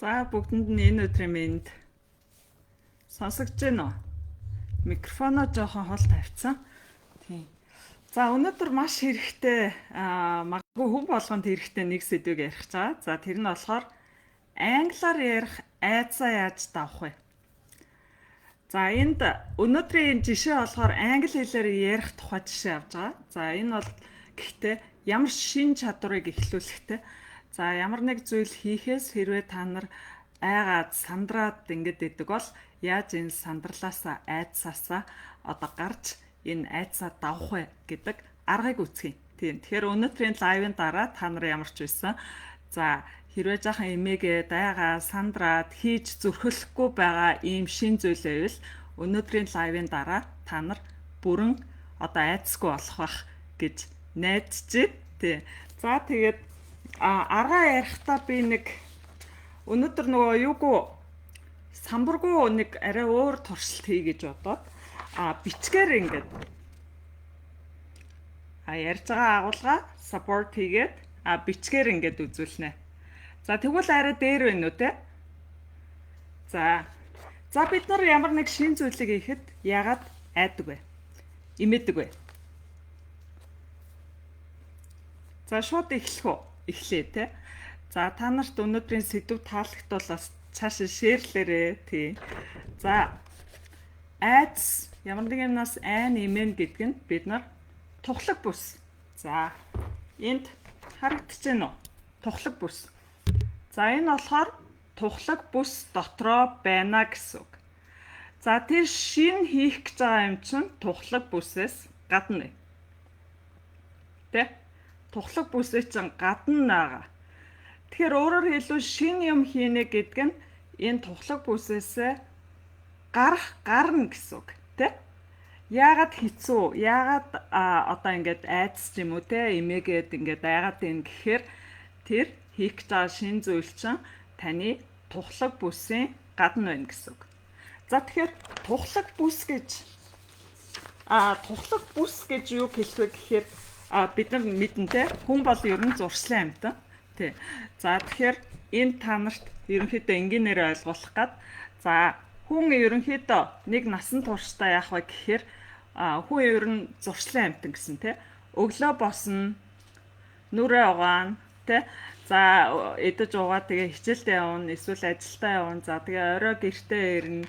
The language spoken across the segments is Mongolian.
За бүгдэнд нь энэ өдрийн мэнд сонсогдож байна уу? Микрофоноо жоохон хол тавьсан. Тийм. За өнөөдөр маш хэрэгтэй магадгүй хүн болгонд хэрэгтэй нэг сэдвийг ярих гэж байгаа. За тэр нь болохоор англиар ярих айдсаа яаж давах вэ? За энд өнөөдрийн жишээ болохоор англи хэлээр ярих тухай жишээ авч байгаа. За энэ бол гэхдээ ямар шин чадварыг эхлүүлэхтэй. За ямар нэг зүйл хийхээс хэрвээ та нар айгаад сандраад ингэж идэг бол яаж энэ сандралаасаа айдсаасаа одоо гарч энэ айдсаа давах вэ гэдэг аргыг үзье. Тийм. Тэгэхээр өнөөдрийн лайвын дараа та нар ямар ч байсан. За хэрвээ жаахан эмээгээд айгаа сандраад хийж зүрхлэхгүй байгаа ийм шин зүйл байвал өнөөдрийн лайвын дараа та нар бүрэн одоо айдсгүй болох бах гэж найдаж байна. Тийм. За тэгээд аргаа ярихдаа би нэг өнөөдөр нөгөө юугүй самбаргүй нэг арай өөр туршилт хий гэж бодоод бичгээр ингээд ярьж байгаа агуулга support хийгээд бичгээр ингээд үзүүлнэ. За тэгвэл арай дээр байна уу те? За бид нар ямар нэг шин зүйлийг хийхэд яагаад айдаг вэ? Имэдэг вэ? За шууд эхлэх үү? Эхлэе те. За та нарт өнөөдрийн сэдв таалагдвал бас цаашаа шеэрлээрээ тий. За айдс ямар нэг юмнаас айн имэн гэдэг нь бид нар тухлаг бүс. За энд харагдаж байна уу? Тухлаг бүс. За энэ болохоор тухлаг бүс дотроо байна гэсэн үг. За тэр шин хийх гэж байгаа юм чинь тухлаг бүсээс гадна. Тэ? Тухлаг бүсээс чинь гадна байгаа. Тэгэхээр өөрөөр хэлбэл шин юм хийнэ гэдэг нь энэ тухлаг бүсээс гарна гэсэн үг тий. Яагаад хэцүү? Яагаад одоо ингээд айдас юм уу те эмээгээд ингээд айгаад ийн гэхээр тэр хийх гэж байгаа шин зүйл чинь таны тухлаг бүсийн гадна байна гэсэн үг. За тэгэхээр тухлаг бүс гэж юу хэлвэ гэхээр бид нар мэднэ те хүн бол ер нь зуршлын амьтан тий. За тэгэхээр энэ та нарт ерөнхийдөө энгийнээр ойлгуулах гад за хүн ерөнхийдөө нэг насан туршдаа яах вэ гэхээр хүн ер нь зуршлын амьтан гэсэн тий. Өглөө босно нүрээ угаана тий. За эдэж угаа тэгээ хичээлдээ явна эсвэл ажилдаа явна. За тэгээ орой гэртээ ирнэ.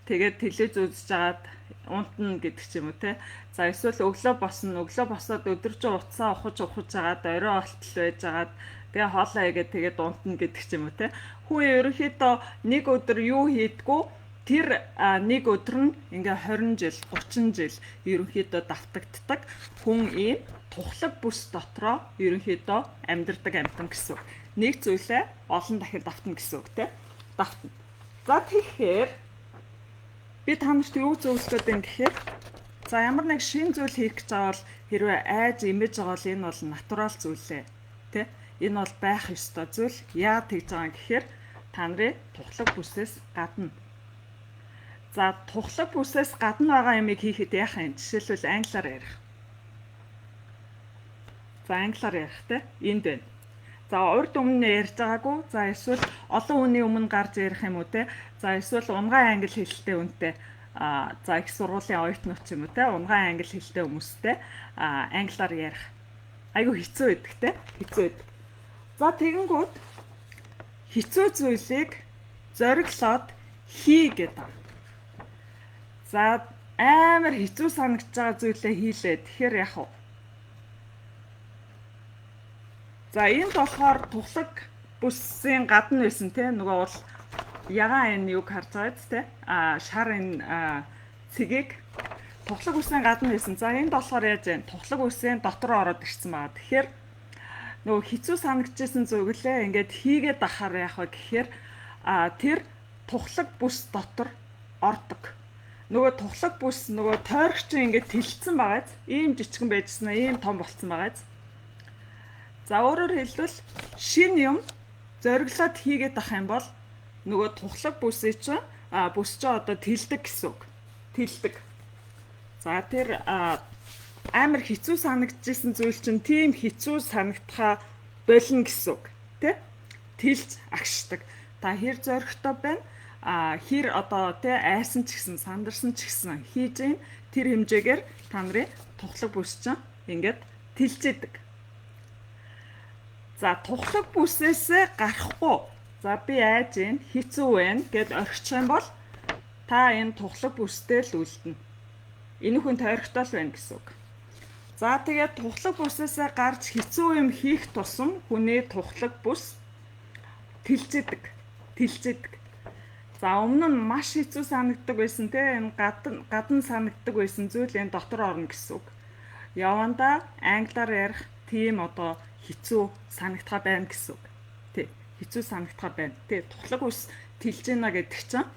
Тэгээд телевиз үзэж жагаад унтна гэдэг ч юм уу те. За эсвэл өглөө босоод өдөржин утсаа ухаж жагаад орой олтол байж жагаад тэгээ хоолоо игээд тэгээд унтна гэдэг ч юм уу те. Хүн ерөнхийдөө нэг өдөр юу хийдгүү тэр нэг өдөр нь ингээ 20 жил 30 жил ерөнхийдөө давтагддаг хүн ийм тухлаг бүс дотроо ерөнхийдөө амьдардаг амьтан гэсэн. Нэг зүйлээ олон дахин давтна гэсэн үг те. Давтна. За тэгэхээр би та нарт юу зөвлөд юм гэхээр за ямар нэг шин зүйл хийх гэж байгаа бол хэрвээ айж имэж байгаа бол энэ бол натурал зүйлээ тий. Энэ бол байх ёстой зүйл. Яа тэгж байгаа юм гэхээр та нарын тухлаг бүсээс гадна. За тухлаг бүсээс гадна байгаа юмыг хийхэд яах юм? Жишээлбэл англиар ярих. За англиар ярих тий. Энд байна. За урд өмнө ярьж байгаагүй. За эсвэл олон хүний өмнө гарч ярих юм уу те. За эсвэл унгай англи хэлтэй үнтэй за их сургуулийн оюутнууд ч юм уу те. Унгай англи хэлтэй хүмүүстэй англиар ярих. Айгу хэцүү байдаг те. Хэцүү байдаг. За тэгэнгүүт хэцүү зүйлийг зориглоод хий гэдэг. За амар хэцүү санагдаж байгаа зүйлээ хийлээ. Тэгэхээр яах вэ? За энд болохоор тухлаг бүсийн гадна байсан те нөгөө бол ягаан энэ юг харж байгаа те шар энэ цэгийг тухлаг бүсийн гадна байсан. За энд болохоор яаж вэ? Тухлаг бүсийн дотор ороод ирсэн байгаа. Тэгэхээр нөгөө хэцүү санагдчихсэн зүйлээ ингээд хийгээд ахаар яах вэ гэхээр тэр тухлаг бүс дотор ордог. Нөгөө тухлаг бүс нөгөө тойрогч ингээд тэлцсэн байгааз ийм жижигэн байжснаа ийм том болцсон байгааз. За өөрөөр хэлбэл шин юм зориглоод хийгээд ах юм бол нөгөө тухлаг бүс чинь одоо тэлдэг гэсэн үг. Тэлдэг. За тэр амар хэцүү санагдчихсэн зүйл чинь тийм хэцүү санагдхаа болно гэсэн үг. Тэ? Тэлж агшдаг. та хэр зоригтой байна? Хэр одоо тэ айсан ч гэсэн, сандарсан ч гэсэн хийж ийн тэр хэмжээгээр та нарын тухлаг бүс чинь ингээд тэлжээдэг. За тухлаг бүсээсээ гарахгүй. За би айж ийн хэцүү байна гэд орхичих юм бол та энэ тухлаг бүстэй л үлдэнэ. Энэ хүн тойрогтой л байна гэсэн үг. За тэгээд тухлаг бүсээсээ гарч хэцүү юм хийх тусам хүний тухлаг бүс тэлжээдэг. За өмнө нь маш хэцүү санагддаг байсан те энэ гадна санагддаг байсан зүйл энэ дотор орно гэсэн үг. Яванда англиар ярих тийм одоо хэцүү санагдхаа байна гэсэн үг. Тэ хэцүү санагдхаа байна. Тэ тухлаг бүс тэлж ийна гэдэг чинь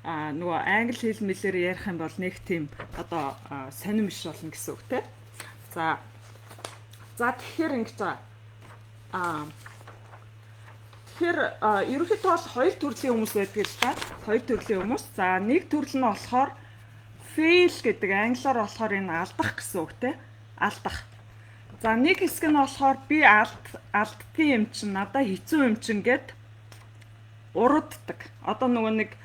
нөгөө англи хэл мэлээр ярих юм бол нэг тийм одоо сонирм биш болно гэсэн үг те. За тэгэхээр ингэж байгаа. Тэгэхээр ерөнхийдөө бол хоёр төрлийн хүмүүс байдаг л та. Хоёр төрлийн хүмүүс. За нэг төрөл нь болохоор fail гэдэг англиар болохоор энэ алдах гэсэн үг те. Алдах. За нэг хэсэг нь болохоор би алдтын юм чинь надад хэцүү юм чинь гэд урддаг. Одоо нөгөө нэг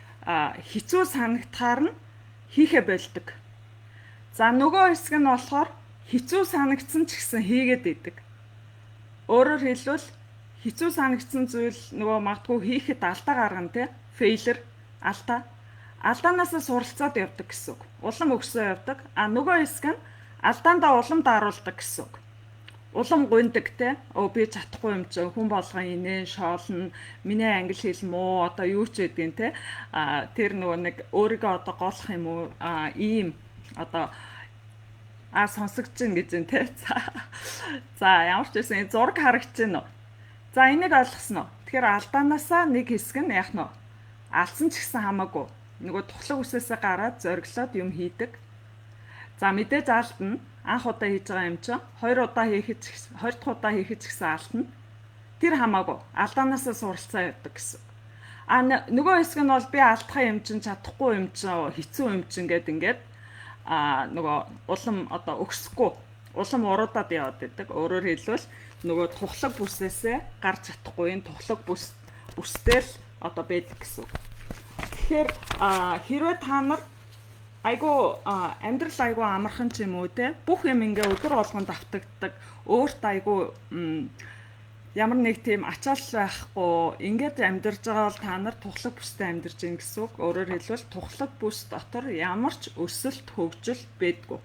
хэцүү санагдахаар нь хийхэ болдог. За нөгөө хэсэг нь болохоор хэцүү санагдсан ч гэсэн хийгээд идэг. Өөрөөр хэлбэл хэцүү санагдсан зүйл нөгөө магадгүй хийхэд алдаа гаргана те. Failure алдаа. Алдаанаасаа суралцаад явдаг гэсэн үг. Улам өгсөө явдаг. Нөгөө хэсэг нь алдаандаа улам даруулдаг гэсэн үг. Улам гуйдаг те. Би чадахгүй юм чинь хүн болгон инээ шоолно. Миний англи хэл муу одоо юу ч гэдгийг те. Тэр нөгөө нэг өөрийгөө одоо голох юм уу? Ийм одоо сонсогдож байна гэж байна те. За ямар ч байсан зураг харагдаж байна уу? За энийг ойлгосноо. Тэгэхээр алдаанаасаа нэг хэсэг нь яах нь вэ? Алдсан ч гэсэн хамаагүй. Нөгөө тухлаг үсээсээ гараад зориглоод юм хийдэг. За мэдээж алдна. Анх удаа хийж байгаа юм чинь 2 дахь удаа хийхэд ч гэсэн алдна. Тэр хамаагүй. Алдаанаасаа суралцаа явдаг гэсэн. Нөгөө хэсэг нь бол би алдах юм чинь чадахгүй юм чинь хэцүү юм чинь ингээд нөгөө улам одоо өгсөхгүй улам уруудаад яваад байдаг. Өөрөөр хэлбэл нөгөө тухлаг бүсээсээ гарч чадахгүй энэ тухлаг бүстэй л одоо байдаг гэсэн. Тэгэхээр хэрвээ та нар амьдрал айгу амархан ч юм уу те бүх юм ингээ өдөр болгон давтагддаг өөрт айгу ямар нэг тийм ачаал байхгүй ингээд амьдарч байгаа бол та нар тухлаг бүстэй амьдарч гин гэсэн үг. Өөрөөр хэлбэл тухлаг бүс дотор ямар ч өсөлт хөгжил байдгүй.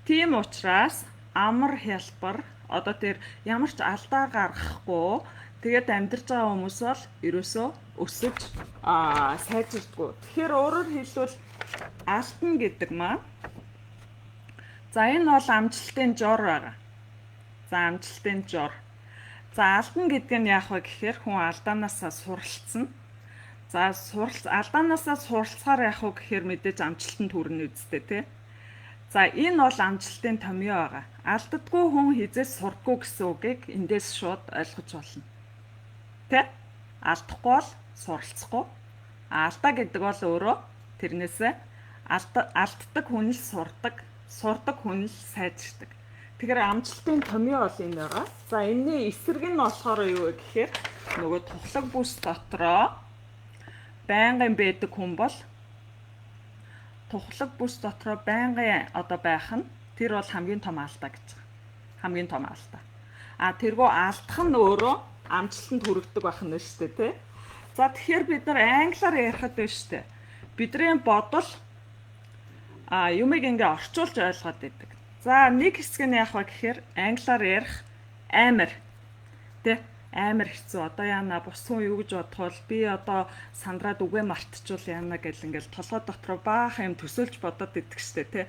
Тийм учраас амар хялбар одоо тэр ямар ч алдаа гаргахгүй тэгээд амьдарч байгаа хүмүүс бол ерөөсөө өсөж сайжирдаггүй. Тэгэхээр өөрөөр хэлбэл алдна гэдэг маань за энэ бол амжилтын жор байгаа. За амжилтын жор. За алдна гэдэг нь яах вэ гэхээр хүн алдаанаасаа суралцсан. За алдаанаасаа суралцахаар яах вэ гэхээр мэдээж амжилтанд хүрнэ үсттэй тий. За энэ бол амжилтын томьёо байгаа. Алддаггүй хүн хизээс сурахгүй гэсэн үгийг эндээс шууд ойлгож болно. Тэ? Алдахгүй бол суралцахгүй. Алдаа гэдэг бол өөрөө тэрнээсээ алддаг хүн л сурдаг хүн л сайжирдаг. Тэгэхээр амжилтын томьёо бол энэ байгаа. За энэний эсрэг нь болохоор юу вэ гэхээр нөгөө тухлаг бүс дотроо байнгын байдаг хүн бол тухлаг бүс дотроо байнгын одоо байх нь тэр бол хамгийн том алдаа гэж байгаа. Хамгийн том алдаа. Тэргөө алдах нь өөрөө амжилтанд хүрэгдэг байх нь шүү дээ, тий. За тэгэхээр бид нар англиар ярихад байна шүү дээ. Бидний бодол юмыг ингээ орчуулж ойлгоод байдаг. За нэг хэсэг нь яах вэ гэхээр англиар ярих амар. Тэ амар хэцүү. Одоо яана бус хүн юу гэж бодох бол би одоо сандраад үгээ мартчихвол яана гэл ингээл толгой дотроо баахан юм төсөөлж бодоод идэх штэ тэ.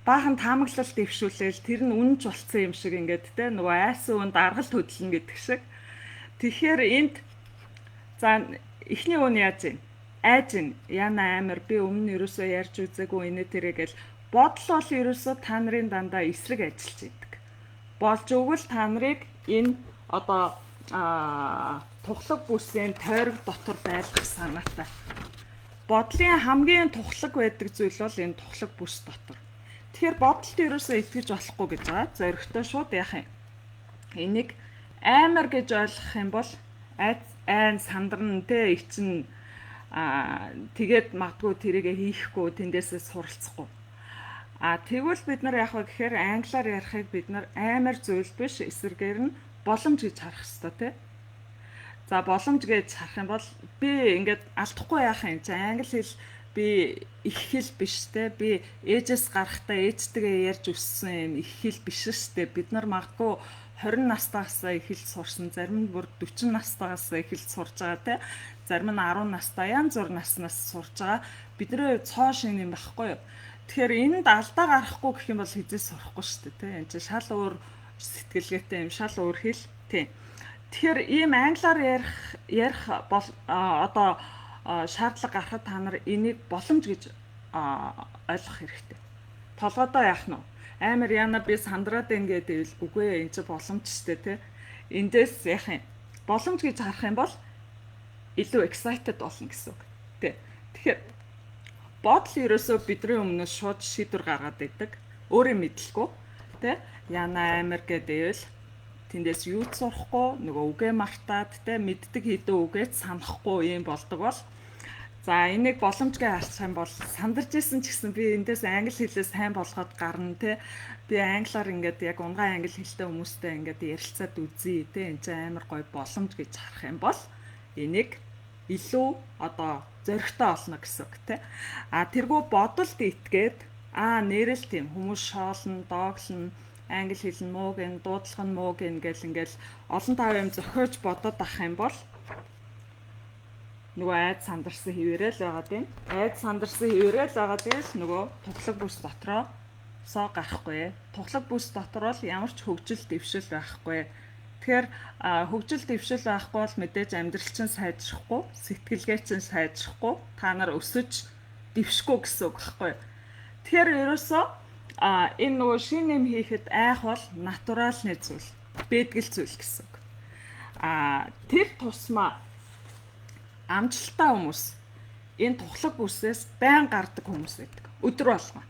Баахан таамаглалт дэвшүүлээл тэр нь үнэнч болцсон юм шиг ингээд тэ нөгөө айсан үнд аргал хөдлөн гэдэг шиг. Тэгэхээр энд за эхний үн яаж юм? Айж ин яна амар би өмнө ерөөсөө ярьж үзээгүй инээ тэрэ гэл бодол бол ерөөсөө та нарын дандаа эсрэг ажиллаж идэг. Болж өгвөл та нарыг энэ одоо тухлаг бүсийн тойрог дотор байлгах санаатай. Бодлын хамгийн тухлаг байдаг зүйл бол энэ тухлаг бүс дотор. Тэгэхээр бодолд ерөөсөө итгэж болохгүй гэж байгаа. Зоригтой шууд яах юм? Энийг амар гэж ойлгох юм бол айн сандарна те ичин тэгээд магадгүй тэрийгэ хийхгүй тэндээсээ суралцахгүй. Тэгвэл бид нар яг гэхээр англиар ярихыг бид нар амар зүйл биш эсэргээр нь боломж гэж харах хэрэгтэй те. За боломж гэж харах юм бол би ингээд алдахгүй яах юм чи англи хэл би их хэл биш те. Би ээжээс гарахтаа ээжтэйгээ ярьж өссөн юм их хэл биш штэ. Бид нар магадгүй 20 настайгаас их хэл сурсан, зарим нь бүр 40 настайгаас их хэл сурж байгаа те. Зарим нь 10 настай, янз бүр наснаас сурж байгаа. Бидний цоо шин юм байхгүй юу? Тэгэхээр энд алдаа гарахгүй гэх юм бол хизээс сурахгүй шүү дээ, тэ. Энд чинь шал өөр сэтгэлгээтэй юм, шал өөр хэл, тий. Тэгэхээр ийм англиар ярих бол одоо шаардлага гарахад та нар энийг боломж гэж ойлгох хэрэгтэй. Толгойдоо яах нь вэ? Амар яна би сандраад байна гэдэг үгүй ээ, энэ чинь боломж шүү дээ, тэ. Эндээс яах юм? Боломж гэж харах юм бол илүү excited болно гэсэн үг, тий. Тэгэхээр бодол ерөөсөө бидний өмнөөс шууд шийдвэр гаргаад идэг. Өөрөө мэдлэхгүй, тэ? Яна амар гэдээвэл тэндээс юу ч сурахгүй, нөгөө үгээ мартаад, тэ? Мэддэг хэдэн үгээд санахгүй юм болдог бол за энийг боломжтой харчих юм бол сандарч исэн ч гэсэн би эндээс англи хэлээ сайн болгоод гарна, тэ? Би англиар ингээд яг унгай англи хэлтэй хүмүүстэй ингээд ярилцаад үзье, тэ? Энд чинь амар гоё боломж гэж харах юм бол энийг илүү одоо зөрөгтэй олно гэсэн үг тий. Тэргүй бодолд итгээд нэрэл тийм хүмүүс шоолно, дооглоно, англи хэл нь муу гэн, дуудлага нь муу гэн гэл ингээл олон тав юм зохиож бодоод ах юм бол нөгөө айд сандарсан хിവэрэл байгаа тийм. Айд сандарсан хിവэрэл байгаа дээс нөгөө туглаг бүс дотроо соо гарахгүй. Туглаг бүс дотор бол ямар ч хөгжил дэвшил байхгүй. Тэгэхээр хөгжил дэвшил байхгүй бол мэдээж амьдрал чинь сайжрахгүй, сэтгэлгээ чинь сайжрахгүй, та нар өсөж дэвшгүй гэсэн үг байхгүй. Тэгэхээр ерөөсөө энэ нөгөө шин юм хийхэд айх бол натуралны зүйл, бэдгэл зүйл гэсэн үг. Тэр тусмаа амжилттай хүмүүс энэ тухлаг бүсээс байн гардаг хүмүүс байдаг. Өдөр болгоо.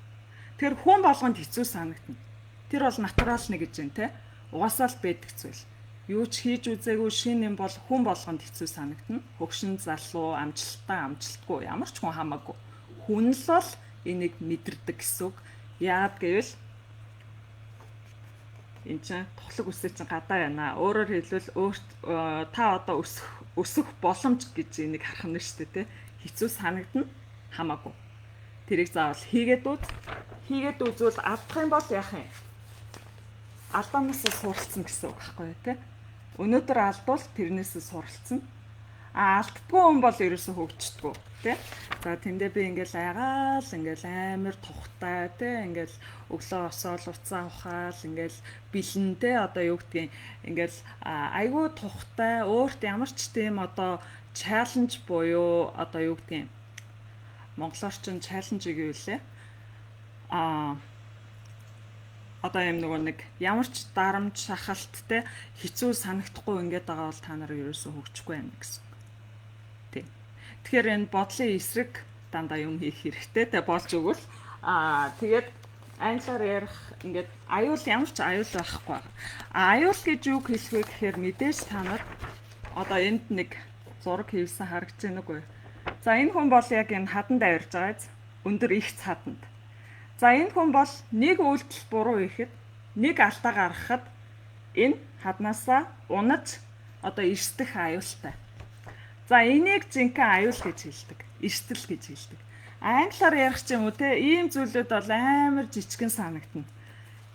Тэгэхээр хүн болгонд хэцүү санагдана. Тэр бол натуралны гэж юм те. Угаасаа л бэдэг зүйл. Юу ч хийж үзээгүй шин юм бол хүн болгонд хэцүү санагдана. Хөгшин залуу, амжилтгүй ямар ч хүн хамаагүй. Хүн л бол энийг мэдэрдэг гэсэн үг. Яагаад гэвэл энэ чинь тухлаг үсээ чинь гадаа яана. Өөрөөр хэлбэл та одоо өсөх боломж гэж энийг харах нь шүү дээ, тэ. Хэцүү санагдана хамаагүй. Тэрийг заавал хийгээд үзвэл алдах юм бол яах юм? Алдаанаас суралцсан гэсэн үг байхгүй юу, тэ. Өнөөдөр алдвал тэрнээс суралцсан. Алддаггүй хүн бол ерөөсөө хөгждөггүй, тэ. За тэндээ би ингээл айгаал, ингээл амар тухтай, тэ. Ингээл өглөө осоол уцаа ухаал, ингээл бэлэнтэй одоо юу гэдгийг ингээл айгүй тухтай, өөрт ямар ч тийм одоо чаленж буюу одоо юу гэдгийг монголоор чинь чаленжийг юу лээ? Одоо юм нөгөө нэг ямар ч дарамт шахалттай хэцүү санагдахгүй ингээд байгаа бол та нар ерөөсөө хөгжихгүй байна гэсэн. Тий. Тэгэхээр энэ бодлын эсрэг дандаа юм хийх хэрэгтэй те болж өгвөл тэгээд англиар ярих ингээд аюул ямар ч аюул байхгүй. Аюул гэж юу хэлэх вэ гэхээр мэдээж та нар одоо энд нэг зураг хийсэн харагдаж байна уу? За энэ хүн бол яг энэ хаданд авирж байгаа. Өндөр их хаданд. За энэ хүн бол нэг үйлдэл буруу хийхэд, нэг алдаа гаргахад энэ хаднаасаа унаж одоо эрсдэх аюултай. За энийг жинхэнэ аюул гэж хэлдэг. Эрсдэл гэж хэлдэг. Англиар ярих ч юм уу те ийм зүйлүүд бол амар жижигэн санагдана.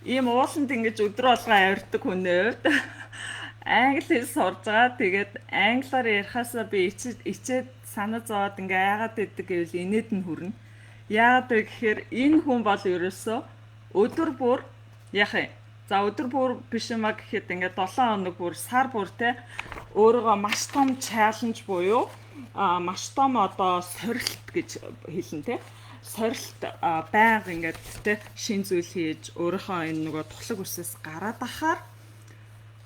Ийм ууланд ингэж өдрө болгоо авирдаг хүнээ хувьд англи хэл сурж байгаа. Тэгээд англиар ярихаасаа би ичээд санаа зовоод ингээ яагаад гэдэг гэвэл инээд нь хүрнэ. Яагаад вэ гэхээр энэ хүн бол ерөөсөө өдөр бүр яах юм. За өдөр бүр биш юмаа гэхэд ингээд 7 хоног бүр сар бүр те өөрийгөө маш том чаленж буюу маш том одоо сорилт гэж хэлнэ те. Сорилт байнга ингээд те шин зүйл хийж өөрийнхөө энэ нөгөө тухлаг үсээс гараад ахаар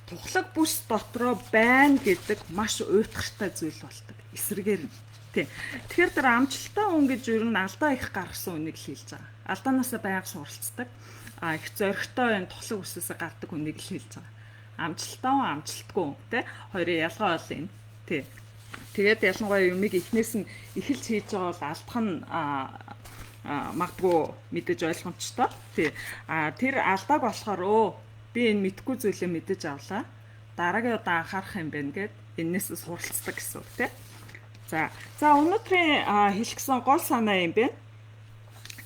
тухлаг бүс дотроо байна гэдэг маш уйтгартай зүйл болдог. Эсрэгээр нь. Тэгэхээр тэр амжилттай хүн гэж юу н алдаа их гаргасан үнийг хэлж байгаа. Алдаанаасаа байнга суралцдаг. Их зоригтой энэ тухлаг үсээс гардаг үнийг хэлж байгаа. Амжилттай хүн амжилтгүй хүн те хоёрын ялгаа бол энэ. Тий. Тэгээд ялангуяа юмыг эхнээс нь эхэлж хийж байгаа бол алдах нь магадгүй мэдээж ойлгомжтой. Тий. Тэр алдааг болохоор би энэ мэдгүй зүйлээ мэдэж авлаа. Дараагийн удаа анхаарах юм байна гэд энээс суралцдаг гэсэн үг тий. За өнөөдрийн хэлсэн гол санаа юм бэ.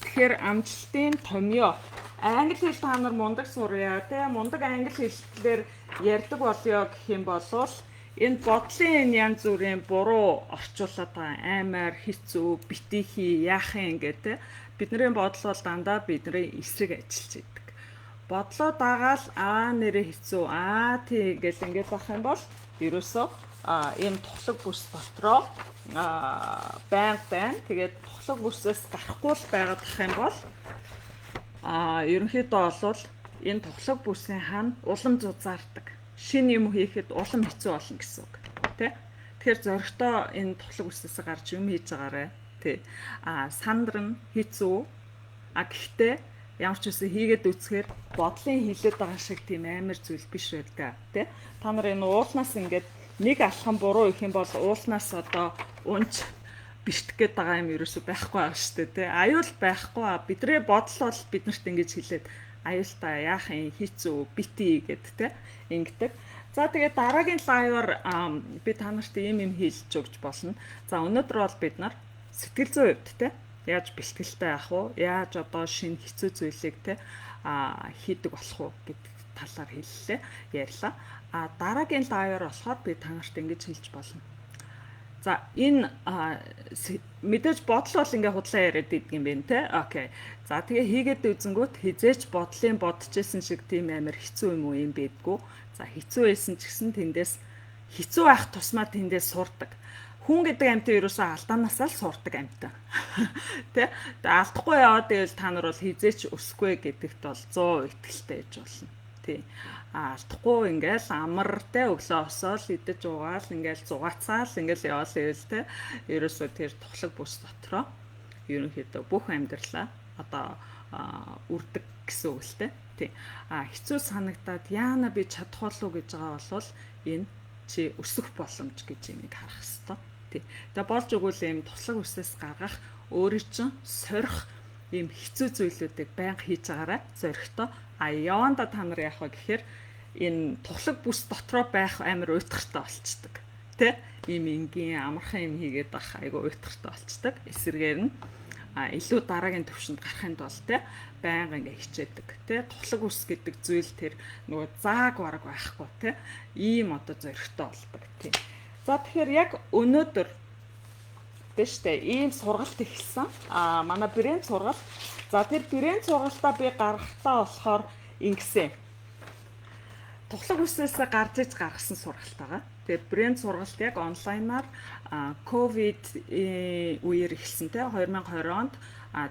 Тэгэхээр амжилтын томьёо. Англи хэл та нар мундаг сурья тий. Мундаг англи хэлээр ярьдаг болёо гэх юм бол энэ бодлын янз бүрийн буруу орчуулад байгаа аймаар хэцүү битгий яахын гэдэг бидний бодол бол дандаа бидний эсрэг ажиллаж идэг. Бодлоо дагаал нэрээ хэцүү тий гэж ингэж байх юм бол ерөөсөө ийм тухлаг бүс дотроо байнга байна. Тэгээд тухлаг бүсээс гарахгүй л байгаад ах юм бол ерөнхийдөө бол энэ тухлаг бүсийн хана улам зузаардаг. Шинэ юм хийхэд улам хэцүү болно гэсэн үг тий. Тэгэхээр зөрөгтэй энэ тухлаг бүсээс гарч юм хийж байгаарэ тий. Сандран хэцүү гэхдээ ямар ч үсэн хийгээд үзэхээр бодлын хилээд байгаа шиг тийм амар зүйл биш байдаг тий. Та нар энэ уулнаас ингээд нэг алхам буруу их юм бол уулнаас одоо унж биштгэх гээд байгаа юм ерөөсөй байхгүй байгаа шүү дээ тий. Аюул байхгүй. Бидний бодол бол биднэрт ингэж хэлээд аюултай яах юм хэцүү бити гэд те ингэдэг. За тэгээд дараагийн лайваар би та нарт ийм юм хэлж өгч болно. За өнөөдөр бол бид нар сэтгэл зүйн хувьд те яаж бэлтгэлтэй явах уу? Яаж одоо шинэ хэцүү зүйлийг те хийдэг болох уу гэдэг талаар хэллээ, ярьлаа. Дараагийн лайваар болохоор би та нарт ингэж хэлж болно. За энэ мэдээж бодол бол ингээ худлаа яриад идэг юм байна те. Окей. За тэгээ хийгээд үзэнгүүт хизээч бодлын бодчихсэн шиг тийм амар хэцүү юм уу юм байдгүй. За хэцүү байсан ч гэсэн тэндээс хэцүү байх тусмаа тэндээс сурдаг. Хүн гэдэг амьтан ерөөсөө алдаанаасаа л сурдаг амьтан. Тэ? Тэгээ алдахгүй яваад ивэл та нар бол хизээч өсөхгүй гэдэгт бол 100% итгэлтэй байж болно. Тий. Алдахгүй ингээл амартай өглөө осоол идэж уугаал ингээл зугаацаал ингээл яваал ивэл те ерөөсөө тэр тухлаг бүс дотроо ерөнхийдөө бүх амьдралаа одоо үрдэг гэсэн үг л те. Тий. Хэцүү санагдаад яана би чадах болов уу гэж байгаа бол энэ чи өсөх боломж гэж юмыг харах хэрэгтэй. Тий. Тэгээ болж өгвөл юм туслаг үсээс гаргах өөрийн чинь сорих ийм хэцүү зүйлүүдийг байнга хийж байгаарай. Зоригтой. Яванда та нар яах вэ гэхээр энэ тухлаг бүс дотроо байх амар уйтгартай болцдог. Тэ? Ийм энгийн амархан юм хийгээд байх айгу уйтгартай болцдог. Эсвэргээр нь илүү дараагийн төвшөнд гарахын тулд те байнга ингээ хичээдэг. Тэ? Тухлаг бүс гэдэг зүйл тэр нөгөө зааг бараг байхгүй те. Ийм одоо зоригтой болдог. Тий. За тэгэхээр яг өнөөдөр тэштэй ийм сургалт ихсэн. Манай брэнд сургалт. За тэр брэнд сургалтаа би гаргахтаа болохоор ингэсэн. Тухлаг үсээс гарч иж гаргасан сургалт байгаа. Тэгээд брэнд сургалт яг онлайнаар ковид үеэр эхэлсэн те 2020 онд.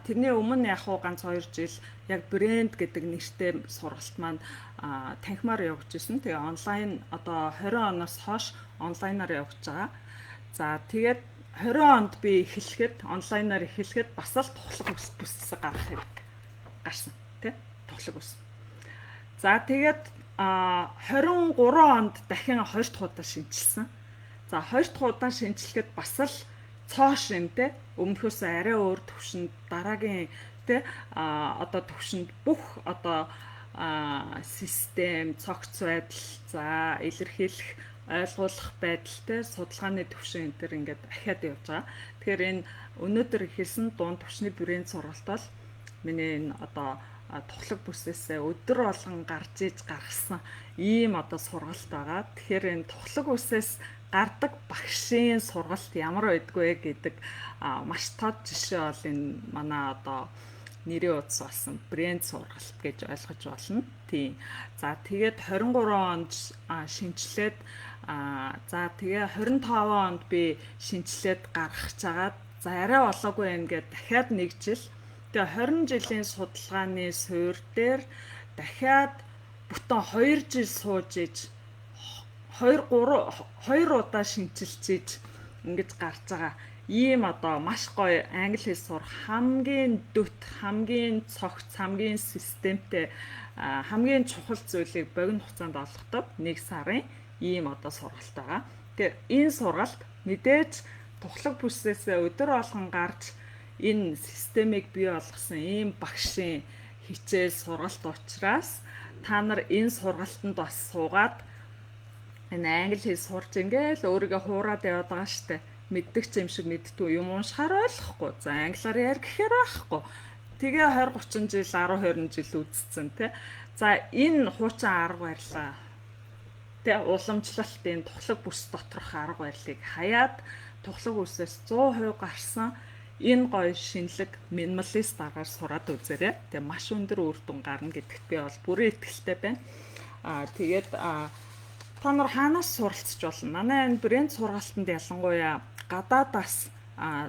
Тэрний өмнө яг уу ганц 2 жил яг брэнд гэдэг нэртэй сургалт маань танхимаар явж ирсэн. Тэгээ онлайн одоо 20 оноос хойш онлайнаар явж байгаа. За тэгээд 20 онд би эхлэхэд онлайнаар эхлэхэд бас л тухлаг бүс гарах хэрэг гарсан тий тухлаг бүс. За тэгээд 23 онд дахин 2 дахь удаа шинжилсэн. За 2 дахь удаа шинжилэхэд бас л цоо шимтэй өмнөхөөс арай өөр төвшөнд дараагийн тий одоо төвшөнд бүх одоо систем цогц байдал за илэрхийлэх ойлгуулах байдалтай судалгааны төвшин энэ төр ингээд ахиад явж байгаа. Тэгэхээр энэ өнөөдөр ихэлсэн дунд төвшний брэнд сургалт бол миний энэ одоо тухлаг бүсээс өдөр болгон гарч иж гаргасан ийм одоо сургалт байгаа. Тэгэхээр энэ тухлаг бүсээс гардаг багшийн сургалт ямар байдгүй гэдэг маш тод жишээ бол энэ манай одоо нэрийн утас болсон брэнд сургалт гэж ойлгож болно. Тийм. За тэгээд 23 онд шинжилээд за тэгээ 25 онд би шинжилээд гаргах чагаад за арай болоогүй юм гээд дахиад 1 жил тэгээ 20 жилийн судалгааны суурь дээр дахиад бүтэн 2 жил сууж иж 2 удаа шинжилж иж ингэж гарч байгаа. Ийм одоо маш гоё англи хэл сур хамгийн дөт хамгийн цогц хамгийн системтэй хамгийн чухал зүйлийг богино хугацаанд олгодог 1 сарын ийм одоо сургалт байгаа. Тэгэхээр энэ сургалт мэдээж тухлаг бүсээсээ өдөр болгон гарч энэ системийг бий болгосон ийм багшийн хичээл сургалт учраас та нар энэ сургалтанд бас суугаад энэ англи хэл сурч ингээл өөрийгөө хуураад яваад байгаа штэ. Мэддэг ч юм шиг мэдтгүй юм уншихаар ойлгохгүй. За англиар яар гэхээр байхгүй. Тэгээ 20 30 жил 10 20 жил үздсэн тий. За энэ хуучин арга барилаа. Тэ уламжлалтын тухлаг бүс доторх арга барилыг хаяад тухлаг бүсээс 100% гарсан энэ гоё шинэлэг минималист аргаар сураад үзээрэй. Тэгээ маш өндөр үр дүн гарна гэдэгт би бол бүрэн итгэлтэй байна. Тэгээд та нар хаанаас суралцж болно? Манай энэ брэнд сургалтанд ялангуяа гадаадаас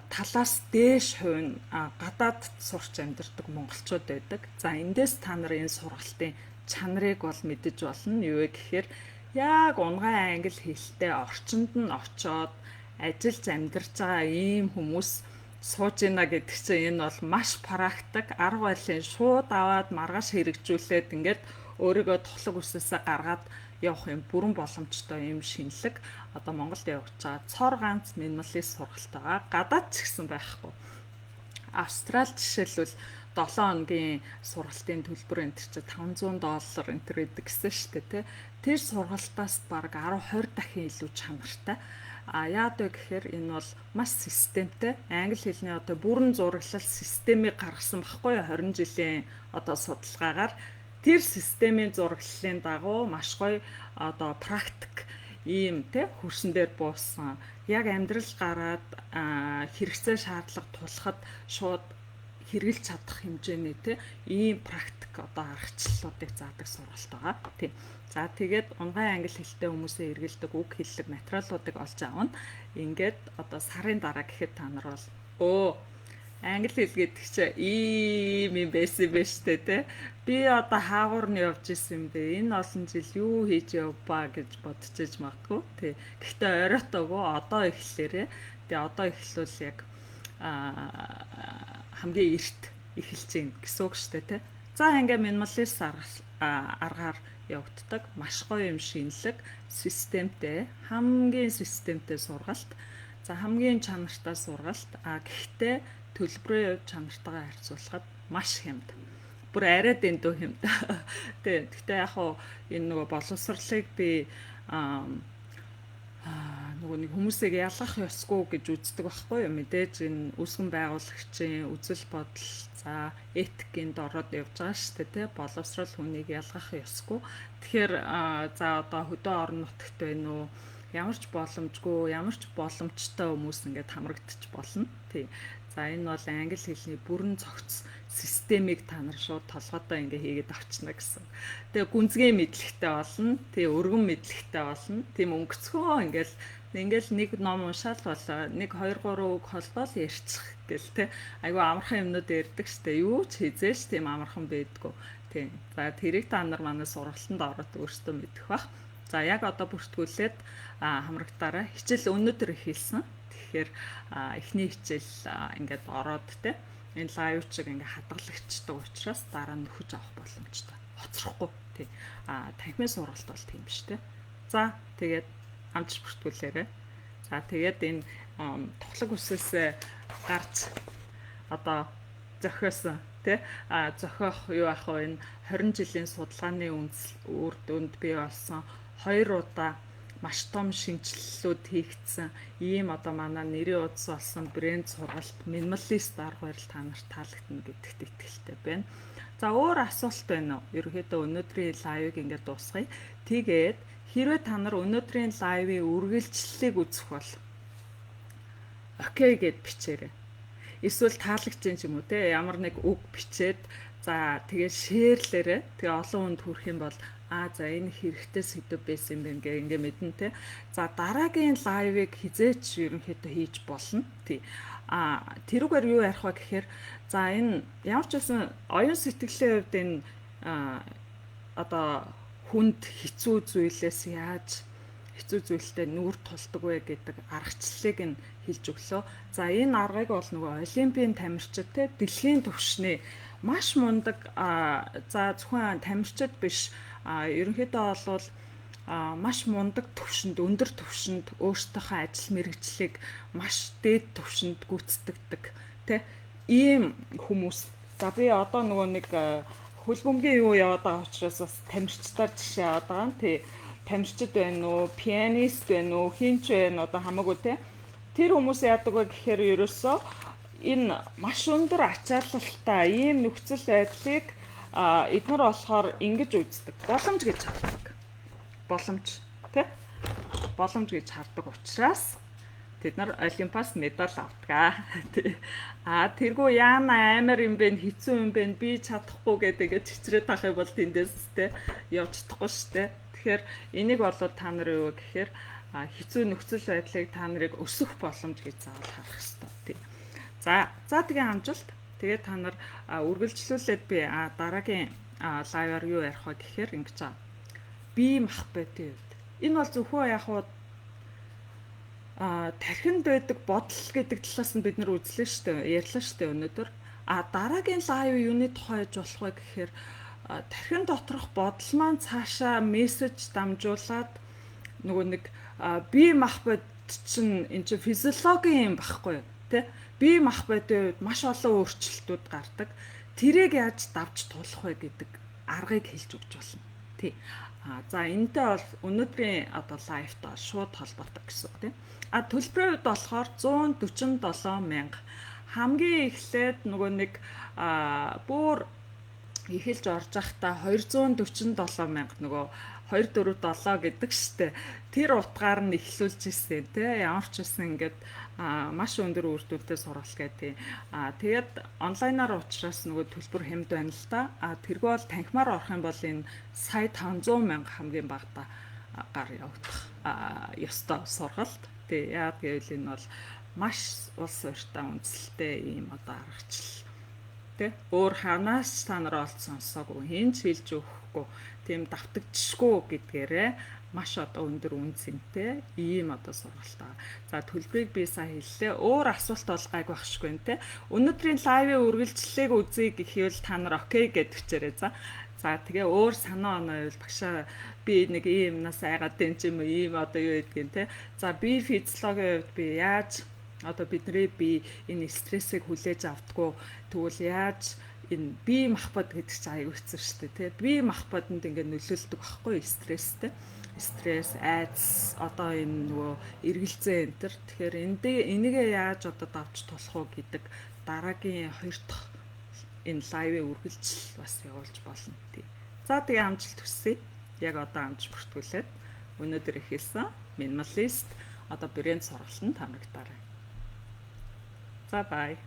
талаас дээш хувь гадаад сурч амьдардаг монголчууд байдаг. За эндээс та нар энэ сургалтын чанарыг бол мэдэж болно. Юу вэ гэхээр яг унгай англи хэлтэй орчинд нь очоод ажиллаж амьдарч байгаа ийм хүмүүс сууж ийна гэдэг чинь энэ бол маш практик арга барилын шууд аваад маргааш хэрэгжүүлээд ингээд өөрийгөө тухлаг үсээсээ гаргаад явах юм бүрэн боломжтой юм шинэлэг одоо Монголд явж байгаа цор ганц минималист сургалт байгаа. Гадаад ч гэсэн байхгүй. Австралид жишээлбэл 7 хоногийн сургалтын төлбөр энэ чинь $500 энэ төр гэдэг гэсэн шүү дээ тий. Тэр сургалтаас бараг 10-20 дахин илүү чанартай. Яад вэ гэхээр энэ бол маш системтэй. Англи хэлний одоо бүрэн зураглал системийг гаргасан баггүй 20 жилийн одоо судалгаагаар тэр системийн зураглалын дагуу маш гоё одоо практик ийм те хөрсөн дээр буусан. Яг амьдрал гараад хэрэгцээ шаардлага тулахад шууд хэрэгжилж чадах хэмжээний те ийм практик одоо аргачлалуудыг заадаг сургалт байгаа. Тийм. За тэгээд унгай англи хэлтэй хүмүүсээ эргэлдэг үг хэллэг материалуудыг олж авна. Ингээд одоо сарын дараа гэхэд та нар бол англи хэл гэдэг чинь ийм юм байсан байж тээ те. Би одоо хаагуур нь явж исэн юм бэ. Энэ олон жил юу хийж явбаа гэж бодчихж магадгүй. Тий. Гэхдээ оройтойгоо одоо эхлээрээ. Тэгээ одоо эхлүүл яг хамгийн эрт эхэлж гин гэсэн үг шүү дээ те. За ингээ минималист аргаар явагддаг маш гоё юм шинэлэг системтэй хамгийн системтэй сургалт. За хамгийн чанартай сургалт. Гэхдээ төлбөрийн чанартайгаа харьцуулахад маш хямд. Бүр арай дэндүү хямд. Тэг. Гэхдээ яг хуу энэ нөгөө боловсролыг би нөгөө нэг хүмүүсийг ялгах ёсгүй гэж үздэг байхгүй юу? Мэдээж энэ үүсгэн байгуулагчийн үзэл бодол за этикийн дороод явж байгаа шүү дээ, тэ боловсрол хүнийг ялгах ёсгүй. Тэгэхээр за одоо хөдөө орон нутагт байна уу? Ямар ч боломжгүй, ямар ч боломжтой хүмүүс ингээд хамрагдчих болно. Тий. За энэ бол англи хэлний бүрэн цогц системийг та нар шууд толгойдоо ингээ хийгээд авчна гэсэн. Тэгээ гүнзгий мэдлэгтэй болно, тэгээ өргөн мэдлэгтэй болно. Тийм өнгөцгөө ингээл нэг ном уншаал болоо, нэг 2 3 үг холбоол ярьчих гэл те. Айгу амархан юмнууд ярьдаг штэ. Юу ч хийзээш тийм амархан байдгүй. Тийм. За тэрийг та нар манай сургалтанд ороод өөрсдөө мэдэх бах. За яг одоо бүртгүүлээд хамрагдаараа хичээл өнөөдөр эхэлсэн. Тэгэхээр эхний хичээл ингээд ороод те энэ лайв чиг ингээд хадгалагчдаг учраас дараа нь нөхөж авах боломжтой. Хоцрохгүй тий. Танхимын сургалт бол тийм биш те. За тэгээд амжилт бүртгүүлээрэй. За тэгээд энэ тухлаг үсээс гарч одоо зохиосон тий зохиох юу ах вэ? Энэ 20 жилийн судалгааны үр дүнд бий болсон 2 удаа маш том шинжилэлүүд хийгдсэн ийм одоо манай нэрийн удас болсон брэнд сургалт минималист арга барил та нарт таалагдана гэдэгт итгэлтэй байна. За өөр асуулт байна уу? Ерөнхийдөө өнөөдрийн лайвыг ингээд дуусгая. Тэгээд хэрвээ та нар өнөөдрийн лайвын үргэлжлэлийг үзэх бол окей гэд бичээрэй. Эсвэл таалагдж юм ч юм уу те ямар нэг үг бичээд за тэгээд шеэрлээрэй. Тэгээ олон хүнд хүрэх юм бол за энэ хэрэгтэй сэдв байсан юм байна ингээ мэднэ те. За дараагийн лайвыг хизээч ерөнхийдөө хийж болно. Тий. Тэрүүгээр юу ярих вэ гэхээр за энэ ямар ч байсан оюун сэтгэлийн хувьд энэ одоо хүнд хэцүү зүйлээс яаж хэцүү зүйлтэй нүүр тулдаг вэ гэдэг аргачлалыг нь хэлж өглөө. За энэ аргыг бол нөгөө олимпийн тамирчид те дэлхийн түвшний маш мундаг за зөвхөн тамирчид биш ерөнхийдөө бол маш мундаг төвшөнд, өндөр төвшөнд өөрсдийнхөө ажил мэргэжлийг маш дээд төвшөнд гүйцэтгэдэг тэ ийм хүмүүс. За би одоо нөгөө нэг хөл бөмбөгийн юу яваад байгаа учраас бас тамирчдаар жишээ аваад байгаа нь тий тамирчид байна уу, пианист байна уу, хинч байна одоо хамаагүй тий. Тэр хүмүүс яадаг вэ гэхээр ерөөсөө энэ маш өндөр ачаалалтай ийм нөхцөл байдлыг эдгээр болохоор ингэж үздэг. Боломж гэж хардаг. Боломж тий. Боломж гэж хардаг учраас тэд нар Олимпиас медаль авдаг. Тэргүй яана амар юм бэ, хэцүү юм бэ, би чадахгүй гэдэг чичрээд тах юм бол тэндээс те явж чадахгүй штэ. Тэгэхээр энийг болоод та нар юу гэхээр хэцүү нөхцөл байдлыг та нарыг өсөх боломж гэж заавал харах хэрэгтэй тий. За тэгээ амжилт. Тэгээ та нар үргэлжлүүлээд би дараагийн лайваар юу ярих вэ гэхээр ингэж байгаа. Бие махбодын үед. Энэ бол зөвхөн яг хуу тархинд байдаг бодол гэдэг талаас нь бид нар үзлээ шүү дээ. Ярьлаа шүү дээ өнөөдөр. Дараагийн лайв юуны тухай яж болох вэ гэхээр тархин доторх бодол маань цаашаа мессеж дамжуулаад нөгөө нэг бие махбод чинь энэ чинь физиологийн юм багхгүй юу тий? Бие махбодын үед маш олон өөрчлөлтүүд гардаг. Тэрийг яаж давж туулах вэ гэдэг аргыг хэлж өгч болно тий. За энэтэй бол өнөөдрийн одоо лайвтай шууд холбоотой гэсэн үг тийм. Төлбөрийн хувьд болохоор 147 мянга. Хамгийн эхлээд нөгөө нэг бүр эхэлж орж байхдаа 247 мянга нөгөө 247 гэдэг штэ. Тэр утгаар нь эхлүүлж ирсэн тийм. Ямар ч байсан ингээд маш өндөр үр дүнтэй сургалт гэдэг. Тэгээд онлайнаар уучраас нөгөө төлбөр хэмд байна л да. Тэргүй бол танхимаар орох юм бол энэ сая 500 мянга хамгийн багадаа гар явагдах ёстой сургалт. Тэг яа гэвэл энэ бол маш улс ортой үндэслэлтэй ийм одоо аргачлал. Тэ өөр ханаас та нар олж сонсоогүй хин ч хэлж өгөхгүй тийм давтагдчихгүй гэдгээрээ маш одоо өндөр үнцэнтэй ийм одоо сургалт байгаа. За төлбөрийг би сайн хэллээ. Өөр асуулт бол гайг багшгүй нэ. Өнөөдрийн лайвын үргэлжлэлийг үзье гэхийл та нар окей гэдгчээрээ за. За тэгээ өөр санаа оноо байвал багшаа би нэг иймнаас айгаад den ч юм уу ийм одоо юу гэдгийг те. За би физиологийн хувьд би яаж одоо бидний би энэ стрессийг хүлээж авдаггүй тэгвэл яаж энэ бие махбод гэдэг чинь аяг хэцүү шүү дээ тий. Бие махбодонд ингээд нөлөөлдөг байхгүй стресстэй. Стресс, айдас, одоо энэ нөгөө эргэлзээ энэ төр. Тэгэхээр энийгээ яаж одоо давж тулах уу гэдэг дараагийн 2 дахь энэ лайвын үргэлжлэл бас явуулж болно тий. За тэгээ амжилт хүсье. Яг одоо амжилт бүртгүүлээд өнөөдөр эхэлсэн минималист одоо брэнд сургалт нь танагдаарай. За бай.